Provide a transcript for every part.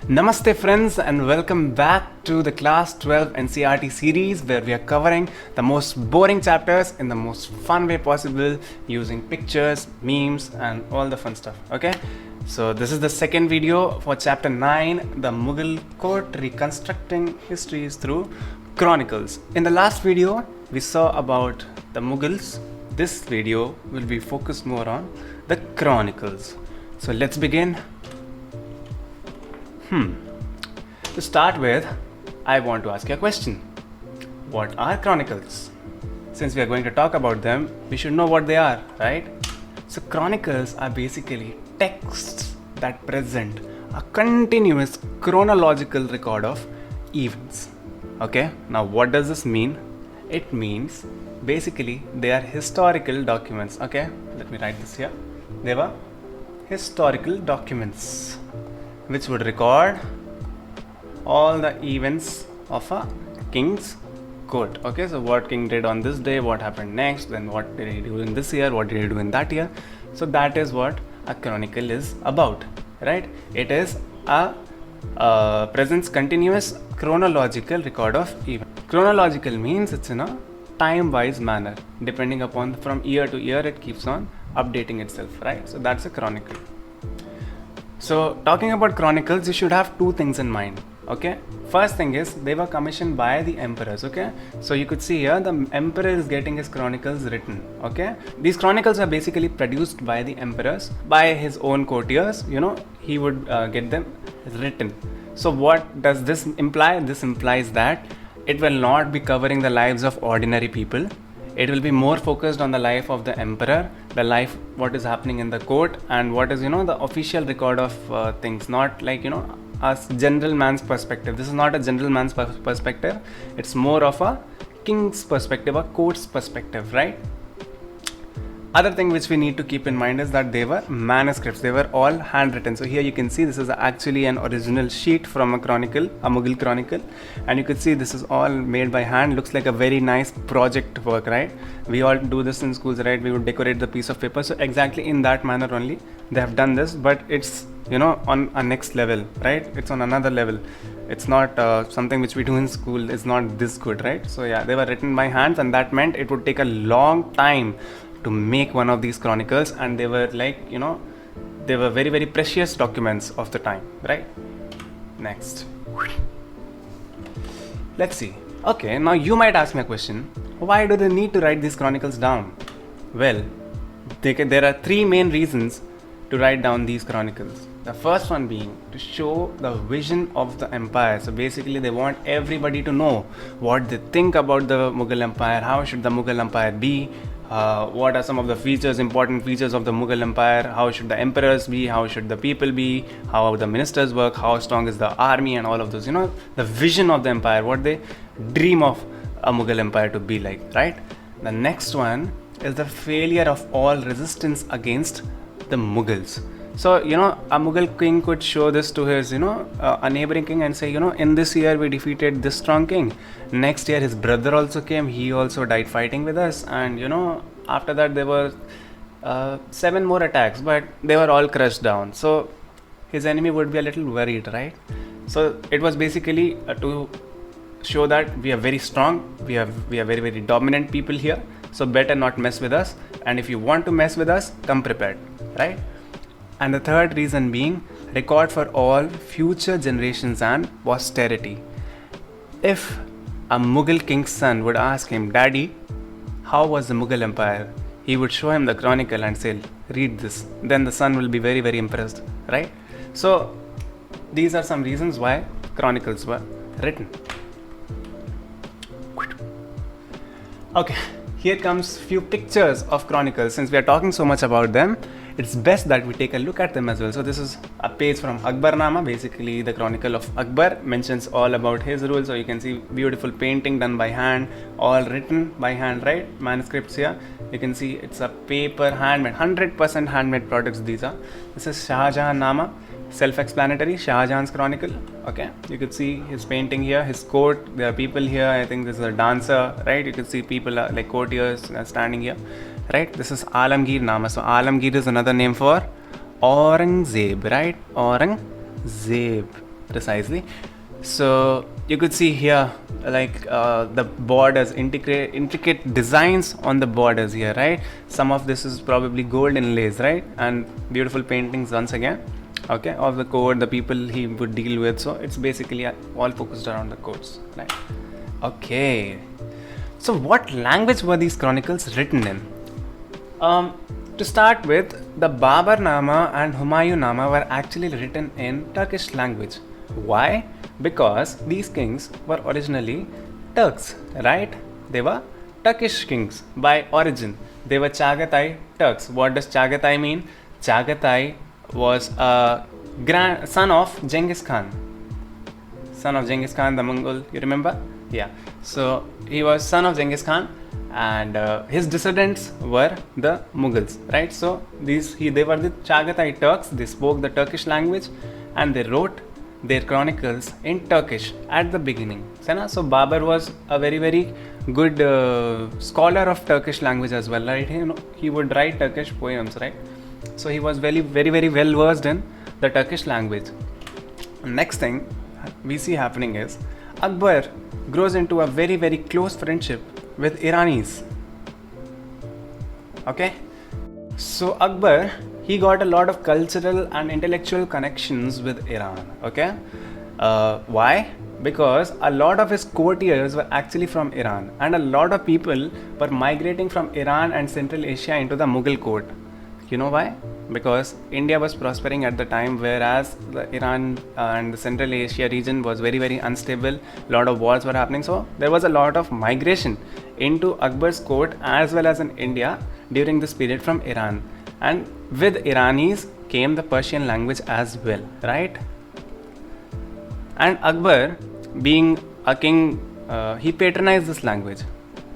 Namaste friends and welcome back to the class 12 NCERT series where we are covering the most boring chapters in the most fun way possible using pictures, memes and all the fun stuff. Okay, so this is the second video for chapter 9, the Mughal court reconstructing histories through chronicles. In the last video we saw about the Mughals. This video will be focused more on the chronicles. So let's begin. To start with, I want to ask you a question. What are chronicles? Since we are going to talk about them, we should know what they are, right? So chronicles are basically texts that present a continuous chronological record of events. Okay, now what does this mean? It means basically they are historical documents. Okay, let me write this here. They were historical documents which would record all the events of a king's court. Okay, so what king did on this day, what happened next, then what did he do in this year, what did he do in that year. So that is what a chronicle is about, right? It is a presents continuous chronological record of events. Chronological means it's in a time-wise manner. Depending upon from year to year, it keeps on updating itself, right? So that's a chronicle. So talking about chronicles, you should have two things in mind. Okay, first thing is they were commissioned by the emperors. Okay, so you could see here the emperor is getting his chronicles written. Okay, these chronicles are basically produced by the emperors, by his own courtiers. You know, he would get them written. So what does this imply? This implies that it will not be covering the lives of ordinary people. It will be more focused on the life of the emperor, the life, what is happening in the court, and what is, the official record of things, not like, a general man's perspective. This is not a general man's perspective. It's more of a king's perspective, a court's perspective, right? Other thing which we need to keep in mind is that they were manuscripts. They were all handwritten. So here you can see this is actually an original sheet from a chronicle, a Mughal chronicle. And you could see this is all made by hand. Looks like a very nice project work, right? We all do this in schools, right? We would decorate the piece of paper. So exactly in that manner only they have done this, but it's, on a next level, right? It's on another level. It's not something which we do in school. It's not this good, right? So yeah, they were written by hands, and that meant it would take a long time to make one of these chronicles, and they were like, they were very, very precious documents of the time, right? Next. Let's see. Okay, now you might ask me a question. Why do they need to write these chronicles down? Well, there are three main reasons to write down these chronicles. The first one being to show the vision of the empire. So basically they want everybody to know what they think about the Mughal empire, how should the Mughal empire be, what are some of the features, important features of the Mughal empire, how should the emperors be, how should the people be, how the ministers work, how strong is the army, and all of those, the vision of the empire, what they dream of a Mughal empire to be like, right? The next one is the failure of all resistance against the Mughals. So, a Mughal king could show this to his, a neighboring king and say, in this year we defeated this strong king. Next year his brother also came, he also died fighting with us. And, after that there were 7 more attacks, but they were all crushed down. So his enemy would be a little worried, right? So it was basically to show that we are very strong, we are very, very dominant people here. So better not mess with us. And if you want to mess with us, come prepared, right? And the third reason being record for all future generations and posterity. If a Mughal king's son would ask him, Daddy, how was the Mughal empire? He would show him the chronicle and say, read this. Then the son will be very, very impressed, right? So these are some reasons why chronicles were written. Okay, here comes few pictures of chronicles. Since we are talking so much about them, it's best that we take a look at them as well. So this is a page from Akbarnama. Basically the chronicle of Akbar mentions all about his rule. So you can see beautiful painting done by hand, all written by hand, right? Manuscripts here. You can see it's a paper handmade, 100% handmade products these are. This is Shah Jahan Nama, self-explanatory, Shah Jahan's chronicle. Okay, you could see his painting here, his court. There are people here. I think this is a dancer, right? You could see people like courtiers standing here. Right, this is Alamgir Nama. So Alamgir is another name for Aurangzeb, right? Aurangzeb. precisely. So you could see here, like the borders, intricate designs on the borders here, right? Some of this is probably gold inlays, right? And beautiful paintings once again, okay, of the court, the people he would deal with. So it's basically all focused around the courts, right? Okay. So what language were these chronicles written in? To start with, the Babarnama and Humayunama were actually written in Turkish language. Why? Because these kings were originally Turks, right? They were Turkish kings by origin. They were Chagatai Turks. What does Chagatai mean? Chagatai was a son of Genghis Khan. Son of Genghis Khan, the Mongol, you remember? Yeah. So he was son of Genghis Khan, and his descendants were the Mughals, right? So they were the Chagatai Turks. They spoke the Turkish language, and they wrote their chronicles in Turkish at the beginning. So Babur was a very, very good scholar of Turkish language as well, right? He would write Turkish poems, right? So he was very, very, very well versed in the Turkish language. Next thing we see happening is Akbar grows into a very, very close friendship with Iranis. Okay? So Akbar, he got a lot of cultural and intellectual connections with Iran. Okay? Why? Because a lot of his courtiers were actually from Iran, and a lot of people were migrating from Iran and Central Asia into the Mughal court. You know why? Because India was prospering at the time, whereas the Iran and the Central Asia region was very, very unstable. A lot of wars were happening. So there was a lot of migration into Akbar's court as well as in India during this period from Iran. And with Iranis came the Persian language as well, right? And Akbar, being a king, he patronized this language.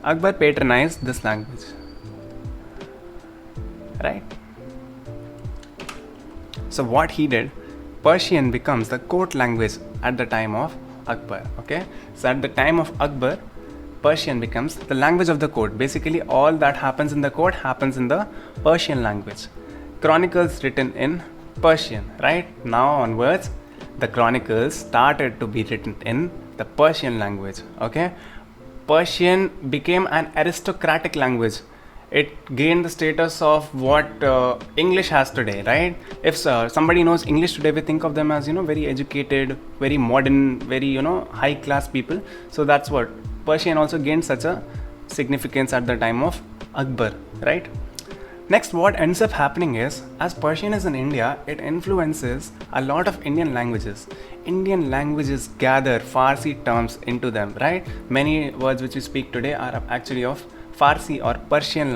Akbar patronized this language, right? So what he did, Persian becomes the court language at the time of Akbar. Okay, so at the time of Akbar, Persian becomes the language of the court. Basically, all that happens in the court happens in the Persian language. Chronicles written in Persian. Right now onwards, the chronicles started to be written in the Persian language. Okay, Persian became an aristocratic language. It gained the status of what English has today, right? If somebody knows English today, we think of them as, very educated, very modern, very, high class people. So that's what Persian also gained such a significance at the time of Akbar, right? Next, what ends up happening is, as Persian is in India, it influences a lot of Indian languages. Indian languages gather Farsi terms into them, right? Many words which we speak today are actually of Farsi or Persian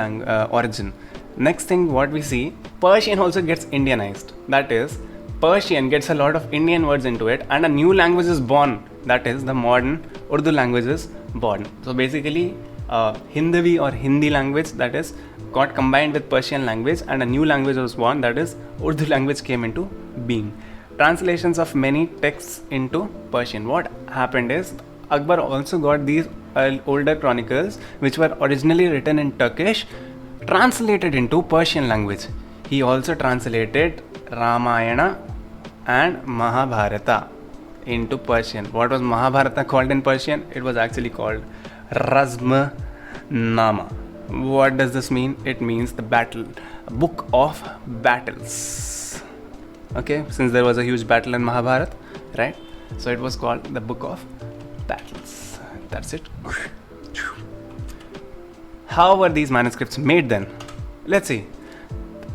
origin. Next thing what we see, Persian also gets Indianized. That is, Persian gets a lot of Indian words into it, and a new language is born. That is, the modern Urdu language is born. So basically, Hindavi or Hindi language, that is, got combined with Persian language, and a new language was born, that is, Urdu language came into being. Translations of many texts into Persian. What happened is, Akbar also got these older chronicles which were originally written in Turkish translated into Persian language. He also translated Ramayana and Mahabharata into Persian. What was Mahabharata called in Persian? It was actually called Razm-Nama. What does this mean? It means the battle, book of battles. Okay, since there was a huge battle in Mahabharata, right? So it was called the book of battles. That's it. How were these manuscripts made then? Let's see.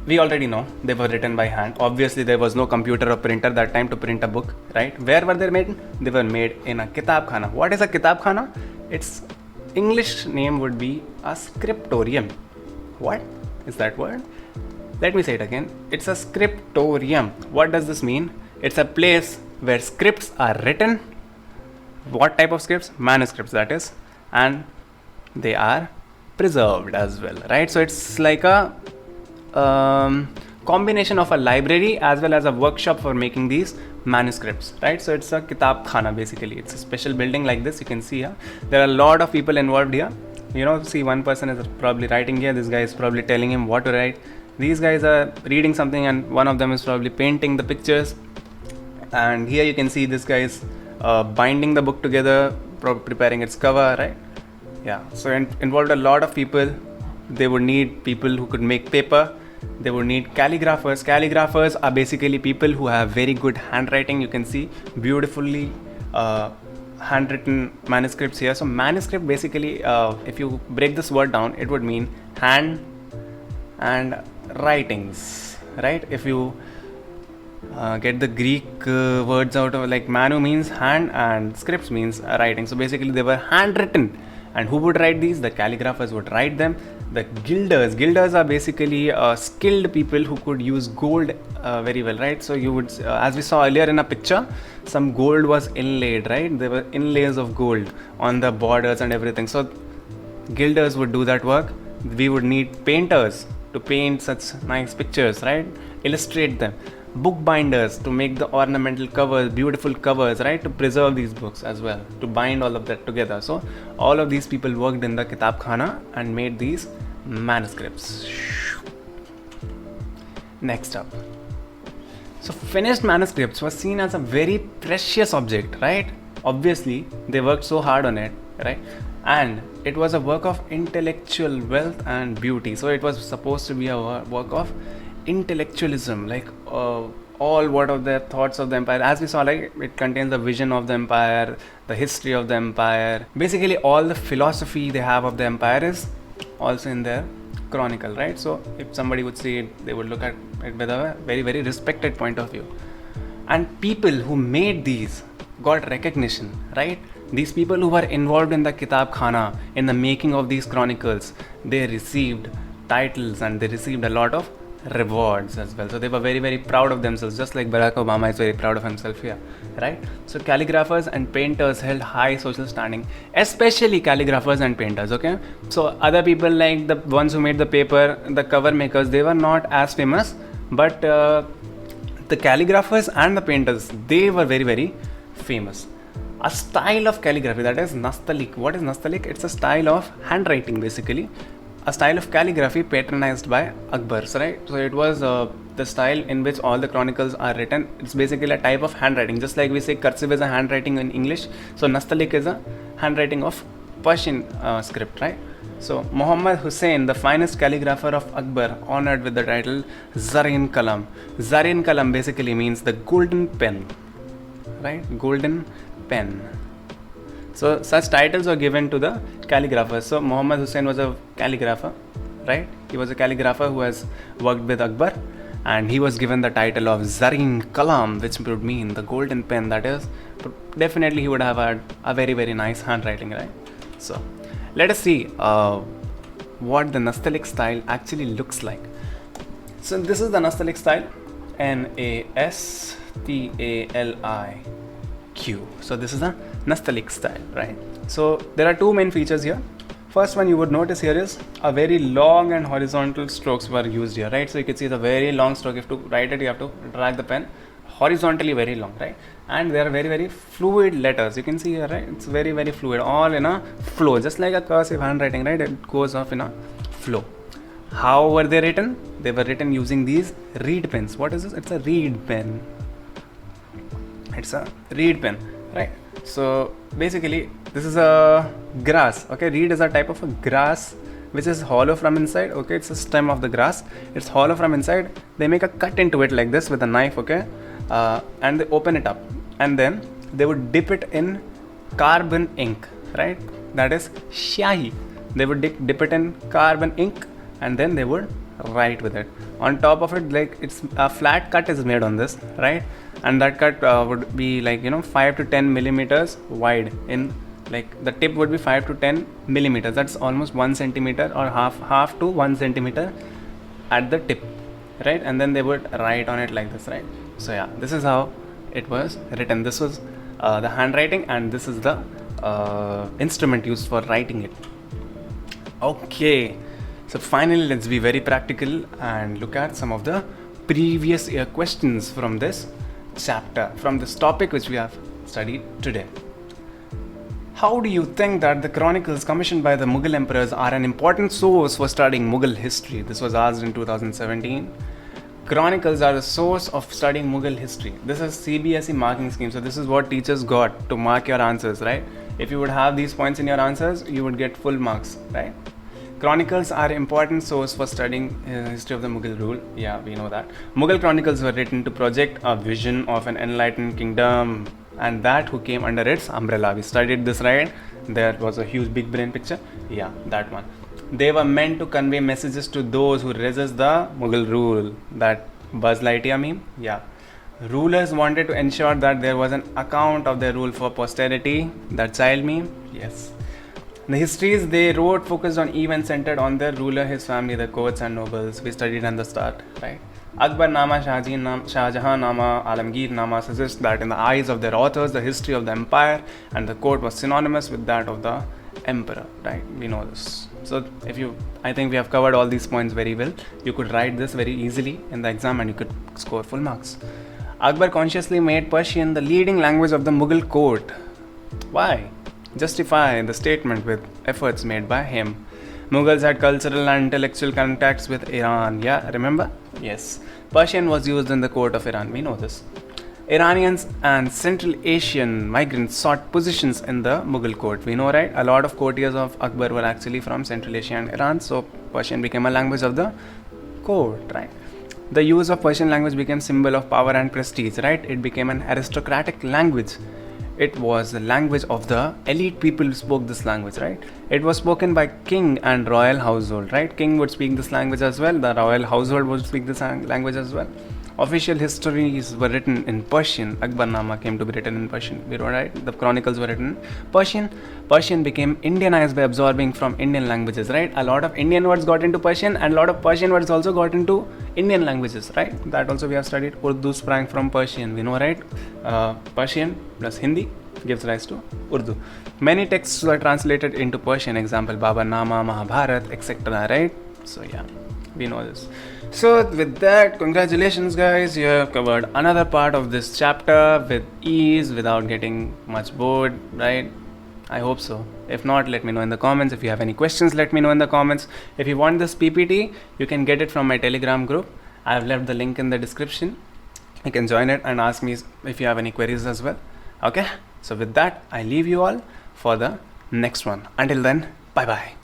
We already know they were written by hand. Obviously, there was no computer or printer that time to print a book, right? Where were they made? They were made in a kitab khana. What is a kitab khana? Its English name would be a scriptorium. What is that word? Let me say it again. It's a scriptorium. What does this mean? It's a place where scripts are written. What type of scripts? Manuscripts, that is, and they are preserved as well, right? So it's like a combination of a library as well as a workshop for making these manuscripts, right? So it's a kitab khana basically. It's a special building like this. You can see here there are a lot of people involved here. See, one person is probably writing here, this guy is probably telling him what to write, these guys are reading something, and one of them is probably painting the pictures. And here you can see this guy is binding the book together, preparing its cover, right? Yeah, so involved a lot of people. They would need people who could make paper. They would need calligraphers. Calligraphers are basically people who have very good handwriting. You can see beautifully handwritten manuscripts here. So manuscript basically, if you break this word down, it would mean hand and writings, right? If you get the Greek words out of, like, manu means hand and scripts means writing. So basically they were handwritten. And who would write these? The calligraphers would write them. The gilders are basically skilled people who could use gold very well, right? So you would, as we saw earlier in a picture, some gold was inlaid, right? There were inlays of gold on the borders and everything. So gilders would do that work. We would need painters to paint such nice pictures, right? Illustrate them. Bookbinders to make the ornamental covers, beautiful covers, right? To preserve these books as well, to bind all of that together. So all of these people worked in the Kitab Khana and made these manuscripts. Next up. So finished manuscripts were seen as a very precious object, right? Obviously, they worked so hard on it, right? And it was a work of intellectual wealth and beauty. So it was supposed to be a work of intellectualism, like all what of the thoughts of the empire. As we saw, like, it contains the vision of the empire, the history of the empire. Basically all the philosophy they have of the empire is also in their chronicle, right? So if somebody would see it, they would look at it with a very, very respected point of view. And people who made these got recognition, right? These people who were involved in the Kitab Khana, in the making of these chronicles, they received titles and they received a lot of rewards as well. So they were very, very proud of themselves, just like Barack Obama is very proud of himself here, right? So calligraphers and painters held high social standing, especially calligraphers and painters, okay? So other people, like the ones who made the paper, the cover makers, they were not as famous, but the calligraphers and the painters, they were very, very famous. A style of calligraphy, that is Nastaliq. What is Nastaliq? It's a style of handwriting, basically. A style of calligraphy patronized by Akbar, right? So it was the style in which all the chronicles are written. It's basically a type of handwriting, just like we say cursive is a handwriting in English. So Nastaliq is a handwriting of Persian script, right? So Muhammad Hussain, the finest calligrapher of Akbar, honored with the title Zareen Kalam. Zareen Kalam basically means the golden pen, right? Golden pen. So such titles were given to the calligraphers. So Muhammad Hussain was a calligrapher, right? He was a calligrapher who has worked with Akbar, and he was given the title of Zareen Kalam, which would mean the golden pen. That is, definitely he would have had a very, very nice handwriting, right? So let us see what the Nastaliq style actually looks like. So this is the Nastaliq style, Nastaliq. So this is the Nastaliq style, right? So there are two main features here. First one you would notice here is a very long and horizontal strokes were used here, right? So you can see the very long stroke. If to write it, you have to drag the pen horizontally very long, right? And they are very, very fluid letters. You can see here, right? It's very, very fluid, all in a flow, just like a cursive handwriting, right? It goes off in a flow. How were they written? They were written using these reed pens. What is this? It's a reed pen. It's a reed pen, right? So basically this is a grass, okay? Reed is a type of a grass which is hollow from inside, okay? It's a stem of the grass, it's hollow from inside. They make a cut into it like this with a knife, okay? And they open it up, and then they would dip it in carbon ink, right? That is Shahi. They would dip it in carbon ink, and then they would write with it. On top of it, like, it's a flat cut is made on this, right? And that cut would be like 5 to 10 millimeters wide. In like the tip would be 5 to 10 millimeters. That's almost 1 centimeter or half to 1 centimeter at the tip, right? And then they would write on it like this, right? So yeah, this is how it was written. This was the handwriting, and this is the instrument used for writing it. Okay, so finally let's be very practical and look at some of the previous year questions from this chapter, from this topic which we have studied today. How do you think that the chronicles commissioned by the Mughal emperors are an important source for studying Mughal history? This was asked in 2017. Chronicles are the source of studying Mughal history. This is CBSE marking scheme. So this is what teachers got to mark your answers, right? If you would have these points in your answers, you would get full marks, right? Chronicles are important source for studying history of the Mughal rule. Yeah, we know that. Mughal chronicles were written to project a vision of an enlightened kingdom, and that who came under its umbrella. We studied this, right? There was a huge big brain picture. Yeah, that one. They were meant to convey messages to those who resist the Mughal rule. That Buzz Lightyear meme? Yeah. Rulers wanted to ensure that there was an account of their rule for posterity. That child meme? Yes. The histories they wrote focused on events centered on their ruler, his family, the courts and nobles. We studied at the start, right? Akbar Nama, Shahjahan Nama, Alamgir Nama suggests that in the eyes of their authors, the history of the empire and the court was synonymous with that of the emperor, right? We know this. So I think we have covered all these points very well. You could write this very easily in the exam and you could score full marks. Akbar consciously made Persian the leading language of the Mughal court. Why? Justify the statement with efforts made by him. Mughals had cultural and intellectual contacts with Iran. Yeah, remember? Yes. Persian was used in the court of Iran. We know this. Iranians and Central Asian migrants sought positions in the Mughal court. We know, right? A lot of courtiers of Akbar were actually from Central Asia and Iran, so Persian became a language of the court, right? The use of Persian language became symbol of power and prestige, right? It became an aristocratic language. It was the language of the elite people who spoke this language, right? It was spoken by king and royal household, right? King would speak this language as well. The royal household would speak this language as well. Official histories were written in Persian. Akbarnama came to be written in Persian. We know, right? The chronicles were written in Persian. Persian became Indianized by absorbing from Indian languages, right? A lot of Indian words got into Persian and a lot of Persian words also got into Indian languages, right? That also we have studied. Urdu sprang from Persian. We know, right? Persian plus Hindi gives rise to Urdu. Many texts were translated into Persian. Example, Babarnama, Mahabharat, etc. Right? So yeah, we know this. So with that, congratulations guys, you have covered another part of this chapter with ease without getting much bored, right? I hope so. If not, let me know in the comments. If you have any questions, let me know in the comments. If you want this PPT, you can get it from my Telegram group. I have left the link in the description. You can join it and ask me if you have any queries as well. Okay, so with that, I leave you all for the next one. Until then, bye bye.